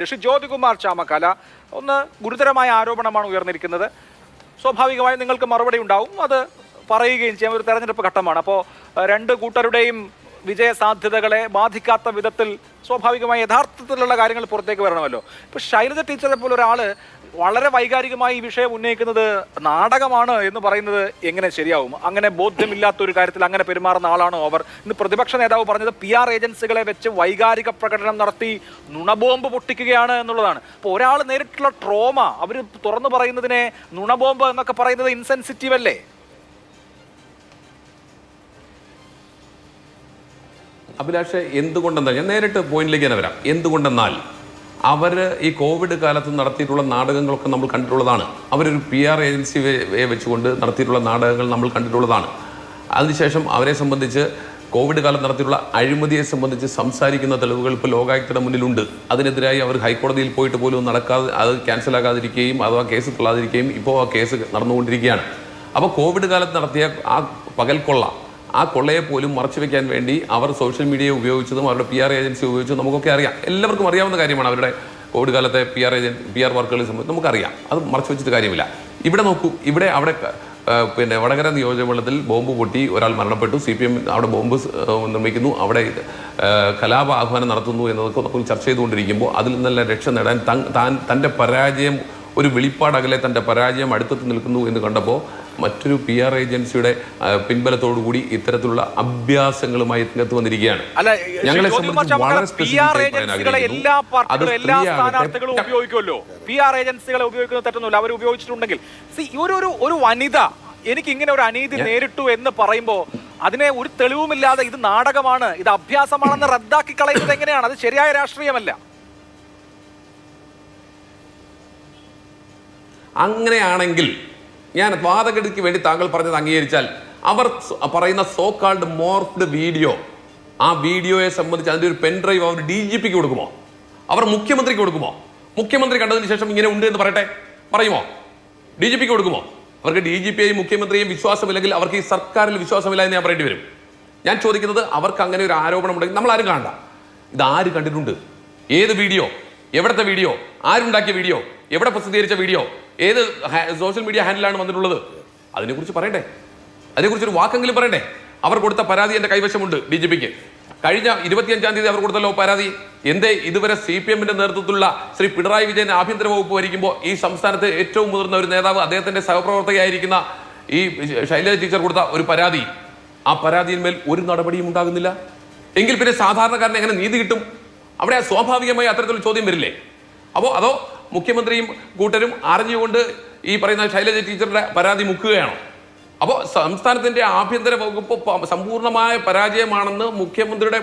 ഋഷി ജ്യോതികുമാർ ചാമക്കാല ഒന്ന് ഗുരുതരമായ ആരോപണമാണ് ഉയർന്നിരിക്കുന്നത്. സ്വാഭാവികമായും നിങ്ങൾക്ക് മറുപടി ഉണ്ടാവും, അത് പറയുകയും ചെയ്യാം. ഒരു തെരഞ്ഞെടുപ്പ് ഘട്ടമാണ്. അപ്പോൾ രണ്ട് കൂട്ടരുടെയും വിജയ സാധ്യതകളെ ബാധിക്കാത്ത വിധത്തിൽ സ്വാഭാവികമായി യഥാർത്ഥത്തിലുള്ള കാര്യങ്ങൾ പുറത്തേക്ക് വരണമല്ലോ. ഇപ്പോൾ ശൈലജ ടീച്ചറെ പോലെ ഒരാൾ വളരെ വൈകാരികമായി ഈ വിഷയം ഉന്നയിക്കുന്നത് നാടകമാണ് എന്ന് പറയുന്നത് എങ്ങനെ ശരിയാവും? അങ്ങനെ ബോധ്യമില്ലാത്ത ഒരു കാര്യത്തിൽ അങ്ങനെ പെരുമാറുന്ന ആളാണോ അവർ? ഇന്ന് പ്രതിപക്ഷ നേതാവ് പറഞ്ഞത് PR ഏജൻസികളെ വെച്ച് വൈകാരിക പ്രകടനം നടത്തി നുണബോംബ് പൊട്ടിക്കുകയാണ് എന്നുള്ളതാണ്. അപ്പോൾ ഒരാൾ നേരിട്ടുള്ള ട്രോമ അവർ തുറന്നു പറയുന്നതിനെ നുണബോംബ് എന്നൊക്കെ പറയുന്നത് ഇൻസെൻസിറ്റീവ് അല്ലേ? അഭിലാഷ്, എന്തുകൊണ്ടെന്നാൽ ഞാൻ നേരിട്ട് പോയിന്റിലേക്ക് തന്നെ വരാം. എന്തുകൊണ്ടെന്നാൽ അവർ ഈ കോവിഡ് കാലത്ത് നടത്തിയിട്ടുള്ള നാടകങ്ങളൊക്കെ നമ്മൾ കണ്ടിട്ടുള്ളതാണ്. അവരൊരു PR ഏജൻസിയെ വെച്ചുകൊണ്ട് നടത്തിയിട്ടുള്ള നാടകങ്ങൾ നമ്മൾ കണ്ടിട്ടുള്ളതാണ്. അതിനുശേഷം അവരെ സംബന്ധിച്ച് കോവിഡ് കാലത്ത് നടത്തിയിട്ടുള്ള അഴിമതിയെ സംബന്ധിച്ച് സംസാരിക്കുന്ന തെളിവുകൾ ഇപ്പോൾ ലോകായുക്തയുടെ മുന്നിലുണ്ട്. അതിനെതിരായി അവർ ഹൈക്കോടതിയിൽ പോയിട്ട് പോലും നടക്കാതെ അത് ക്യാൻസലാകാതിരിക്കുകയും അഥവാ കേസ് തള്ളാതിരിക്കുകയും ഇപ്പോൾ ആ കേസ് നടന്നുകൊണ്ടിരിക്കുകയാണ്. അപ്പോൾ കോവിഡ് കാലത്ത് നടത്തിയ ആ പകൽക്കൊള്ള, ആ കൊള്ളയെ പോലും മറച്ചു വെക്കാൻ വേണ്ടി അവർ സോഷ്യൽ മീഡിയ ഉപയോഗിച്ചതും അവരുടെ PR ഏജൻസി ഉപയോഗിച്ചതും നമുക്കൊക്കെ അറിയാം. എല്ലാവർക്കും അറിയാവുന്ന കാര്യമാണ്. അവരുടെ കോവിഡ് കാലത്തെ PR വർക്കുകളെ സംബന്ധിച്ച് നമുക്കറിയാം. അത് മറച്ചു വെച്ചിട്ട് കാര്യമില്ല. ഇവിടെ നോക്കൂ, അവിടെ വടകര നിയോജകമണ്ഡലത്തിൽ ബോംബ് പൊട്ടി ഒരാൾ മരണപ്പെട്ടു. CPM അവിടെ ബോംബ് നിർമ്മിക്കുന്നു, അവിടെ കലാപ ആഹ്വാനം നടത്തുന്നു എന്നതൊക്കെ നമ്മൾ ചർച്ച ചെയ്തുകൊണ്ടിരിക്കുമ്പോൾ അതിൽ നിന്നെല്ലാം രക്ഷ നേടാൻ തൻ്റെ പരാജയം, ഒരു വെളിപ്പാടകലെ തൻ്റെ പരാജയം അടുത്തെത്തി നിൽക്കുന്നു എന്ന് കണ്ടപ്പോൾ മറ്റൊരു PR ഏജൻസിയുടെ പിൻബലത്തോടുകൂടി ഇത്തരത്തിലുള്ള അഭ്യാസങ്ങളുമായി രംഗത്ത് വന്നിരിക്കുകയാണ്. ഞങ്ങളെ സംബന്ധിച്ച് വളരെ PR ഏജൻസികളെ ഉപയോഗിക്കുന്നത് തെറ്റൊന്നുമില്ല. അവർ ഉപയോഗിച്ചിട്ടുണ്ടെങ്കിൽ ഒരു വനിത എനിക്ക് ഇങ്ങനെ ഒരു അനീതി നേരിട്ടു എന്ന് പറയുമ്പോൾ അതിനെ ഒരു തെളിവുമില്ലാതെ ഇത് നാടകമാണ്, ഇത് അഭ്യാസമാണെന്ന് റദ്ദാക്കി കളയുന്നത് എങ്ങനെയാണ്? അത് ശരിയായ രാഷ്ട്രീയമല്ല. അങ്ങനെയാണെങ്കിൽ ഞാൻ വാദഗതിക്ക് വേണ്ടി താങ്കൾ പറഞ്ഞത് അംഗീകരിച്ചാൽ അവർ പറയുന്ന സോ കാൾഡ് മോർഫ്ഡ് വീഡിയോ, ആ വീഡിയോയെ സംബന്ധിച്ച് അതിൻ്റെ ഒരു പെൻഡ്രൈവ് അവർ DGPക്ക് കൊടുക്കുമോ? അവർ മുഖ്യമന്ത്രിക്ക് കൊടുക്കുമോ? മുഖ്യമന്ത്രി കണ്ടതിന് ശേഷം ഇങ്ങനെ ഉണ്ട് എന്ന് പറയുമോ? DGPക്ക് കൊടുക്കുമോ? അവർക്ക് DGPയെയും മുഖ്യമന്ത്രിയെയും വിശ്വാസമില്ലെങ്കിൽ അവർക്ക് ഈ സർക്കാരിൽ വിശ്വാസമില്ല എന്ന് ഞാൻ പറയേണ്ടി വരും. ഞാൻ ചോദിക്കുന്നത്, അവർക്ക് അങ്ങനെ ഒരു ആരോപണം ഉണ്ടെങ്കിൽ നമ്മൾ ആരും കാണണ്ട. ഇത് ആര് കണ്ടിട്ടുണ്ട്? ഏത് വീഡിയോ? എവിടത്തെ വീഡിയോ? ആരുണ്ടാക്കിയ വീഡിയോ? എവിടെ പ്രസിദ്ധീകരിച്ച വീഡിയോ? ഏത് സോഷ്യൽ മീഡിയ ഹാൻഡിലാണ് വന്നിട്ടുള്ളത്? അതിനെക്കുറിച്ച് പറയണ്ടേ? അതിനെക്കുറിച്ചൊരു വാക്കെങ്കിലും പറയണ്ടേ? അവർ കൊടുത്ത പരാതി എൻ്റെ കൈവശമുണ്ട്. DGPക്ക് കഴിഞ്ഞ 25-ാം തീയതി അവർ കൊടുത്തല്ലോ പരാതി. എന്തേ ഇതുവരെ CPMന്റെ നേതൃത്വത്തിലുള്ള ശ്രീ പിണറായി വിജയൻ ആഭ്യന്തര വകുപ്പ് ഭരിക്കുമ്പോൾ ഈ സംസ്ഥാനത്ത് ഏറ്റവും മുതിർന്ന ഒരു നേതാവ്, അദ്ദേഹത്തിന്റെ സഹപ്രവർത്തകയായിരിക്കുന്ന ഈ ശൈലജ ടീച്ചർ കൊടുത്ത ഒരു പരാതി, ആ പരാതിയിന്മേൽ ഒരു നടപടിയും ഉണ്ടാകുന്നില്ല എങ്കിൽ പിന്നെ സാധാരണക്കാരന് എങ്ങനെ നീതി കിട്ടും? അവിടെ സ്വാഭാവികമായി അത്തരത്തിലുള്ള ചോദ്യം വരില്ലേ? അതോ മുഖ്യമന്ത്രിയും കൂട്ടരും അറിഞ്ഞുകൊണ്ട് ഈ പറയുന്ന ശൈലജ ടീച്ചറുടെ പരാതി മുക്കുകയാണോ? അപ്പോൾ സംസ്ഥാനത്തിന്റെ ആഭ്യന്തര വകുപ്പ് സമ്പൂർണ്ണമായ പരാജയമാണെന്ന് മുഖ്യമന്ത്രിയുടെ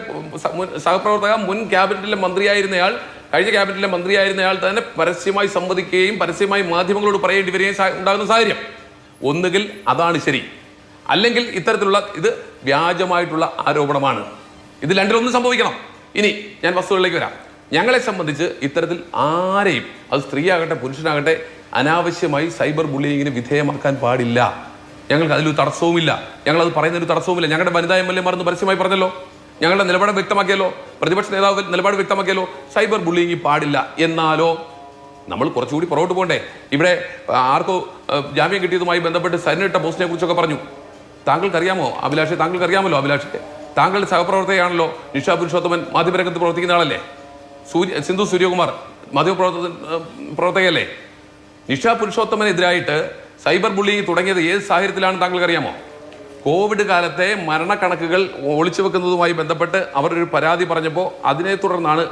സഹപ്രവർത്തക, മുൻ ക്യാബിനറ്റിലെ മന്ത്രിയായിരുന്നയാൾ, കഴിഞ്ഞ ക്യാബിനറ്റിലെ മന്ത്രിയായിരുന്നയാൾ തന്നെ പരസ്യമായി സംവദിക്കുകയും പരസ്യമായി മാധ്യമങ്ങളോട് പറയേണ്ടി വരികയും ഉണ്ടാകുന്ന സാഹചര്യം. ഒന്നുകിൽ അതാണ് ശരി, അല്ലെങ്കിൽ ഇത്തരത്തിലുള്ള ഇത് വ്യാജമായിട്ടുള്ള ആരോപണമാണ്. ഇത് രണ്ടിലൊന്നും സംഭവിക്കണം. ഇനി ഞാൻ വസ്തുക്കളിലേക്ക് വരാം. ഞങ്ങളെ സംബന്ധിച്ച് ഇത്തരത്തിൽ ആരെയും, അത് സ്ത്രീയാകട്ടെ പുരുഷനാകട്ടെ, അനാവശ്യമായി സൈബർ ബുള്ളിങ്ങിന് വിധേയമാക്കാൻ പാടില്ല. ഞങ്ങൾക്ക് അതിലൊരു തടസ്സവുമില്ല. ഞങ്ങളത് പറയുന്നൊരു തടസ്സവുമില്ല. ഞങ്ങളുടെ വനിതാ MLA മാർന്ന് പരസ്യമായി പറഞ്ഞല്ലോ, ഞങ്ങളുടെ നിലപാട് വ്യക്തമാക്കിയല്ലോ, പ്രതിപക്ഷ നേതാവ് നിലപാട് വ്യക്തമാക്കിയല്ലോ, സൈബർ ബുള്ളിങ് പാടില്ല. എന്നാലോ നമ്മൾ കുറച്ചുകൂടി പുറകോട്ട് പോകണ്ടേ? ഇവിടെ ആർക്കോ ജാമ്യം കിട്ടിയതുമായി ബന്ധപ്പെട്ട് സരിനിട്ട പോസ്റ്റിനെ കുറിച്ചൊക്കെ പറഞ്ഞു. താങ്കൾക്കറിയാമോ അഭിലാഷ്? താങ്കൾക്കറിയാമല്ലോ അഭിലാഷ്, താങ്കളുടെ സഹപ്രവർത്തകയാണല്ലോ നിഷ പുരുഷോത്തമൻ, മാധ്യമരംഗത്ത് പ്രവർത്തിക്കുന്ന ആളല്ലേ? സിന്ധു സൂര്യകുമാർ പ്രവർത്തകയല്ലേ? നിഷ പുരുഷോത്തമനെതിരായിട്ട് സൈബർ ബുള്ളിങ് തുടങ്ങിയത് ഏത് സാഹചര്യത്തിലാണ് താങ്കൾക്കറിയാമോ? കോവിഡ് കാലത്തെ മരണക്കണക്കുകൾ ഒളിച്ചു വെക്കുന്നതുമായി ബന്ധപ്പെട്ട് അവർ ഒരു പരാതി പറഞ്ഞപ്പോൾ അതിനെ തുടർന്നാണ്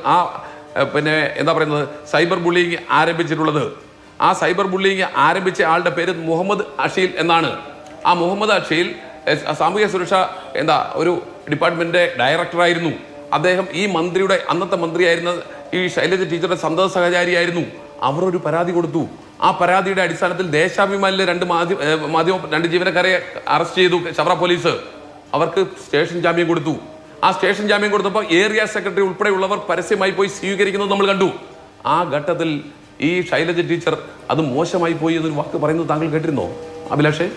സൈബർ ബുള്ളിങ് ആരംഭിച്ചിട്ടുള്ളത്. ആ സൈബർ ബുള്ളിങ് ആരംഭിച്ച ആളുടെ പേര് മുഹമ്മദ് അഷീൽ എന്നാണ്. ആ മുഹമ്മദ് അഷീൽ സാമൂഹ്യ സുരക്ഷ ഒരു ഡിപ്പാർട്ട്മെന്റിന്റെ ഡയറക്ടറായിരുന്നു. അദ്ദേഹം ഈ മന്ത്രിയുടെ, അന്നത്തെ മന്ത്രിയായിരുന്ന ഈ ശൈലജ ടീച്ചറുടെ സന്തത സഹചാരിയായിരുന്നു. അവർ ഒരു പരാതി കൊടുത്തു. ആ പരാതിയുടെ അടിസ്ഥാനത്തിൽ ദേശാഭിമാനിലെ രണ്ട് ജീവനക്കാരെ അറസ്റ്റ് ചെയ്തു ചവറ പോലീസ്. അവർക്ക് സ്റ്റേഷൻ ജാമ്യം കൊടുത്തു. ആ സ്റ്റേഷൻ ജാമ്യം കൊടുത്തപ്പോൾ ഏരിയ സെക്രട്ടറി ഉൾപ്പെടെയുള്ളവർ പരസ്യമായി പോയി സ്വീകരിക്കുന്നത് നമ്മൾ കണ്ടു. ആ ഘട്ടത്തിൽ ഈ ശൈലജ ടീച്ചർ അത് മോശമായി പോയി എന്നൊരു വാക്ക് പറയുന്നത് താങ്കൾ കേട്ടിരുന്നോ അഭിലാഷേ?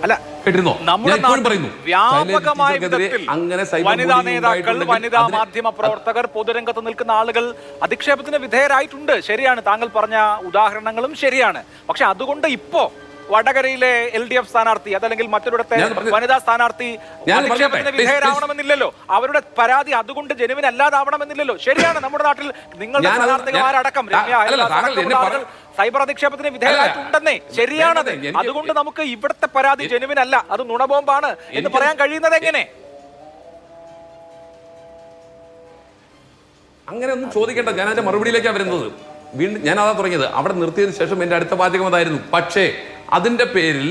അല്ല, കേട്ടിരുന്നോ? നമ്മുടെ ഞാൻ ഇപ്പോഴും നാട്ടിൽ പറയുന്നു, വ്യാപകമായ വിധത്തിൽ വിധത്തിൽ അങ്ങനെ സൈബർ വനിതാ ബുള്ളിയിങ് നേതാക്കൾ, ഉണ്ടായിട്ടുണ്ടെങ്കിൽ വനിതാ മാധ്യമ പ്രവർത്തകർ, പൊതുരംഗത്ത് നിൽക്കുന്ന ആളുകൾ അധിക്ഷേപത്തിന് വിധേയരായിട്ടുണ്ട്. ശരിയാണ്, താങ്കൾ പറഞ്ഞ ഉദാഹരണങ്ങളും ശരിയാണ്. പക്ഷെ അതുകൊണ്ട് ഇപ്പോ വടകരയിലെ LDF സ്ഥാനാർത്ഥി അതല്ലെങ്കിൽ മറ്റൊരിടത്തെ വനിതാ സ്ഥാനാർത്ഥി അധിക്ഷേപത്തിന് വിധേയരാവണമെന്നില്ലല്ലോ. അവരുടെ പരാതി അതുകൊണ്ട് ജനുവിൻ അല്ലാതാവണമെന്നില്ലല്ലോ. ശരിയാണ്, നമ്മുടെ നാട്ടിൽ നിങ്ങളുടെ സ്ഥാനാർത്ഥിമാരടക്കം സൈബർ അധിക്ഷേപത്തിന് വിധേയരായിട്ടുണ്ടെന്നേ. ശരിയാണത്. അതുകൊണ്ട് നമുക്ക് ഇവിടുത്തെ പരാതി ജനുവിൻ അല്ല, അത് നുണബോംബാണ് എന്ന് പറയാൻ കഴിയുന്നത് എങ്ങനെ? അങ്ങനെ ഒന്നും ചോദിക്കേണ്ട. ഞാൻ അതിന്റെ മറുപടിയിലേക്കാണ് വരുന്നത്. വീണ്ടും ഞാൻ അതാ തുടങ്ങിയത്. അവിടെ നിർത്തിയതിനു ശേഷം എന്റെ അടുത്ത വാചകം അതായിരുന്നു. പക്ഷേ അതിന്റെ പേരിൽ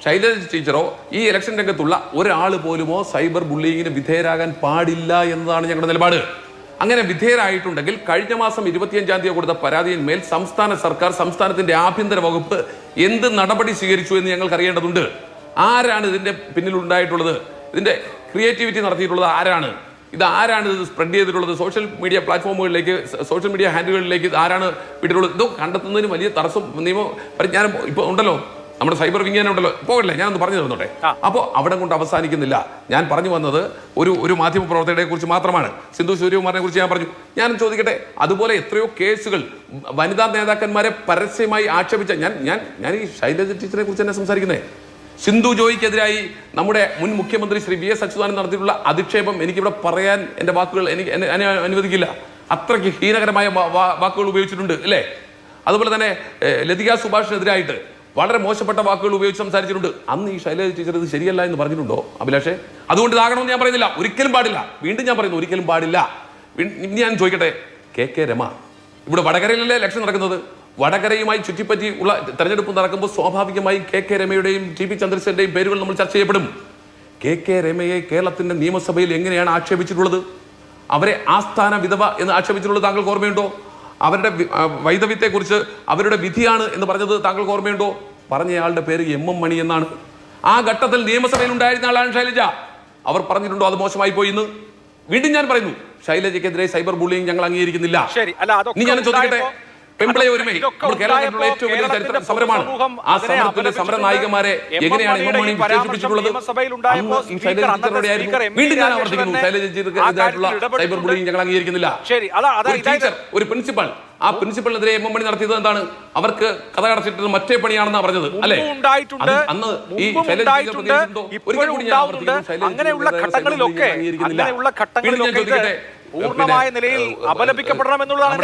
ശൈലജ ടീച്ചറോ ഈ ഇലക്ഷൻ രംഗത്തുള്ള ഒരാൾ പോലുമോ സൈബർ ബുള്ളിങ്ങിന് വിധേയരാകാൻ പാടില്ല എന്നതാണ് ഞങ്ങളുടെ നിലപാട്. അങ്ങനെ വിധേയരായിട്ടുണ്ടെങ്കിൽ കഴിഞ്ഞ മാസം 25-ാം തീയതി കൊടുത്ത പരാതിയിന്മേൽ സംസ്ഥാന സർക്കാർ, സംസ്ഥാനത്തിന്റെ ആഭ്യന്തര വകുപ്പ് എന്ത് നടപടി സ്വീകരിച്ചു എന്ന് ഞങ്ങൾക്ക് അറിയേണ്ടതുണ്ട്. ആരാണ് ഇതിന്റെ പിന്നിലുണ്ടായിട്ടുള്ളത്? ഇതിന്റെ ക്രിയേറ്റിവിറ്റി നടത്തിയിട്ടുള്ളത് ആരാണ്? ഇത് ആരാണ് ഇത് സ്പ്രെഡ് ചെയ്തിട്ടുള്ളത്? സോഷ്യൽ മീഡിയ പ്ലാറ്റ്ഫോമുകളിലേക്ക്, സോഷ്യൽ മീഡിയ ഹാൻഡിലുകളിലേക്ക് ആരാണ് വിട്ടിട്ടുള്ളത്? ഇത് കണ്ടെത്തുന്നതിന് വലിയ തടസ്സം നിയമ പരിജ്ഞാനം ഇപ്പോൾ ഉണ്ടല്ലോ, നമ്മുടെ സൈബർ വിജ്ഞാനം ഉണ്ടല്ലോ. പോകല്ലേ, ഞാനൊന്ന് പറഞ്ഞു തന്നോട്ടെ. അപ്പോൾ അവിടെ കൊണ്ട് അവസാനിക്കുന്നില്ല. ഞാൻ പറഞ്ഞു വന്നത് ഒരു മാധ്യമ പ്രവർത്തകരെ കുറിച്ച് മാത്രമാണ്. സിന്ധു സൂര്യകുമാറിനെ കുറിച്ച് ഞാൻ പറഞ്ഞു. ഞാനും ചോദിക്കട്ടെ, അതുപോലെ എത്രയോ കേസുകൾ വനിതാ നേതാക്കന്മാരെ പരസ്യമായി ആക്ഷേപിച്ച ഞാൻ ഈ ശൈലജ ടീച്ചറെ കുറിച്ച് തന്നെ സംസാരിക്കുന്നത്. സിന്ധു ജോയിക്കെതിരായി നമ്മുടെ മുൻ മുഖ്യമന്ത്രി ശ്രീ VS അച്യുതാനന്ദൻ നടത്തിയിട്ടുള്ള അധിക്ഷേപം എനിക്കിവിടെ പറയാൻ എൻ്റെ വാക്കുകൾ എന്നെ അനുവദിക്കില്ല. അത്രയ്ക്ക് ഹീനകരമായ വാക്കുകൾ ഉപയോഗിച്ചിട്ടുണ്ട് അല്ലേ? അതുപോലെ തന്നെ ലതിക സുഭാഷിനെതിരായിട്ട് വളരെ മോശപ്പെട്ട വാക്കുകൾ ഉപയോഗിച്ച് സംസാരിച്ചിട്ടുണ്ട്. അന്ന് ഈ ശൈലജ ടീച്ചർ ഇത് ശരിയല്ല എന്ന് പറഞ്ഞിട്ടുണ്ടോ അഭിലാഷേ? അതുകൊണ്ട് ഇതാകണമെന്ന് ഞാൻ പറയുന്നില്ല, ഒരിക്കലും പാടില്ല. വീണ്ടും ഞാൻ പറയുന്നു, ഒരിക്കലും പാടില്ല. ഇനി ഞാൻ ചോദിക്കട്ടെ, KK രമ ഇവിടെ വടകരയിലല്ലേ ഇലക്ഷൻ നടക്കുന്നത്? വടകരയുമായി ചുറ്റിപ്പറ്റി ഉള്ള തെരഞ്ഞെടുപ്പ് നടക്കുമ്പോൾ സ്വാഭാവികമായും KK രമയുടെയും TP ചന്ദ്രസേനയുടെയും പേരുകൾ നമ്മൾ ചർച്ച ചെയ്യപ്പെടും. KK രമയെ കേരളത്തിന്റെ നിയമസഭയിൽ എങ്ങനെയാണ് ആക്ഷേപിച്ചിട്ടുള്ളത്? അവരെ ആസ്ഥാന വിധവ എന്ന് ആക്ഷേപിച്ചിട്ടുള്ളത് താങ്കൾക്ക് ഓർമ്മയുണ്ടോ? അവരുടെ വൈദവ്യത്തെക്കുറിച്ച് അവരുടെ വിധിയാണ് എന്ന് പറഞ്ഞത് താങ്കൾക്ക് ഓർമ്മയുണ്ടോ? പറഞ്ഞയാളുടെ പേര് MM മണി എന്നാണ്. ആ ഘട്ടത്തിൽ നിയമസഭയിൽ ഉണ്ടായിരുന്ന ആളാണ് ശൈലജ. അവർ പറഞ്ഞിട്ടുണ്ടോ അത് മോശമായി പോയി എന്ന്? വീണ്ടും ഞാൻ പറയുന്നു, ശൈലജയ്ക്കെതിരെ സൈബർ ബുള്ളിങ് ഞങ്ങൾ അംഗീകരിക്കുന്നില്ല. ഇനി ഞാൻ ചോദിക്കട്ടെ, പെമ്പിളെ ഒരുമൈ നമ്മൾ കേരളത്തിലുള്ള ഏറ്റവും വലിയ ചരിത്ര സമരമാണ്. ആ സമരത്തിന്റെ സമര നായികമാരെ എങ്ങനെയാണ് MM മണി വിശേഷിപ്പിച്ചിട്ടുള്ളത്? വീണ്ടും ഞാൻ ആവർത്തിക്കുന്നു, ശൈലജയ്ക്കെതിരായിട്ടുള്ള സൈബർ ബുള്ളിങ് ഞങ്ങൾ അംഗീകരിക്കുന്നില്ല. ഒരു പ്രിൻസിപ്പൽ, ആ പ്രിൻസിപ്പലിനെതിരെ MM മണി നടത്തിയത് എന്താണ്? അവർക്ക് കഥ അടച്ചിട്ടത് മറ്റേ പണിയാണെന്നാണ് പറഞ്ഞത് അല്ലെ? അന്ന് ഈ അങ്ങനെയുള്ള ഘട്ടങ്ങളിലൊക്കെ പൂർണ്ണമായ നിലയിൽ അപലപിക്കപ്പെടണം എന്നുള്ളതാണ്.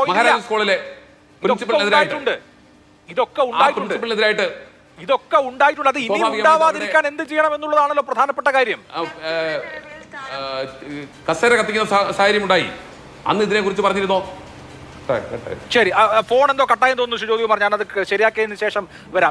മഹാരാജാസ് സ്കൂളിലെ ഇതൊക്കെ ഉണ്ടായിട്ടുണ്ട്. അത് ഇനി ഉണ്ടാവാതിരിക്കാൻ എന്ത് ചെയ്യണം എന്നുള്ളതാണല്ലോ പ്രധാനപ്പെട്ട കാര്യം. കസേര കത്തിക്കുന്ന സാഹചര്യം ഉണ്ടായി. അന്ന് ഇതിനെ കുറിച്ച് പറഞ്ഞിരുന്നോ? ശരി, ഫോൺ എന്തോ കട്ടായെന്ന് തോന്നുന്നു ജ്യോതികുമാർ. ഞാനത് ശരിയാക്കിയതിനു ശേഷം വരാം.